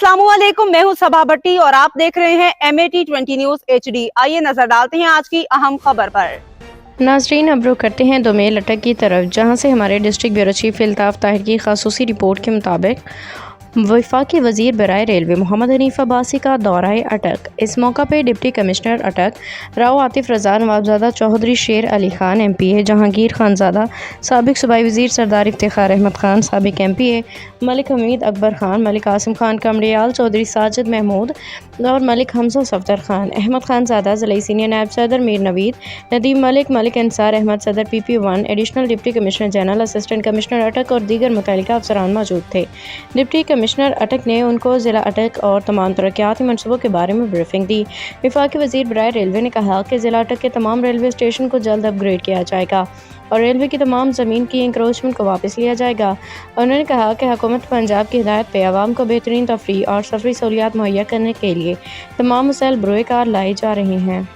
अस्सलाम वालेकुम, मैं हूं सबा भट्टी और आप देख रहे हैं MAT20 न्यूज HD। आइए नजर डालते हैं आज की अहम खबर पर। नाजरीन, अब रुख करते हैं दोमेल अटक की तरफ, जहां से हमारे district bureau chief Altaf Tahir की खासूसी रिपोर्ट के मुताबिक वफाकी वज़ीर बराए रेलवे मोहम्मद हनीफ अब्बासी का दौराए अटक। इस मौका पर डिप्टी कमिश्नर अटक राव आतिफ रज़ा, नवाबजादा चौधरी शेर अली खान MPA, जहांगीर खानज़ादा, साबिक सूबाई वज़ीर सरदार इफ्तिखार अहमद खान, साबिक MPA मलिक हमीद अकबर खान, मलिक आसिम खान कमरियाल, चौधरी साजिद महमूद और मलिक हमजा सफदर खान, अहमद खानज़ादा, ज़िले सीनियर नायब सदर मीर नवीद, नदीम मलिक, मलिक अंसार अहमद सदर PP1, additional deputy commissioner general, assistant commissioner अटक और दीगर मुतल्लिका अफसरान मौजूद थे। डिप्टी कमिश्नर अटक ने उनको ज़िला अटक और तमाम तरक्याती मनसूबों के बारे में ब्रीफिंग दी। वफाकी वज़ीर बराए रेलवे ने कहा कि ज़िला अटक के तमाम रेलवे स्टेशन को जल्द अपग्रेड किया जाएगा और रेलवे की तमाम ज़मीन की इंक्रोचमेंट को वापस लिया जाएगा। उन्होंने कहा कि हुकूमत पंजाब की हिदायत पे आवाम को बेहतरीन तफरीह और सफरी सहूलियात मुहैया करने के लिए तमाम वसाइल बरोए कार लाए जा रहे हैं।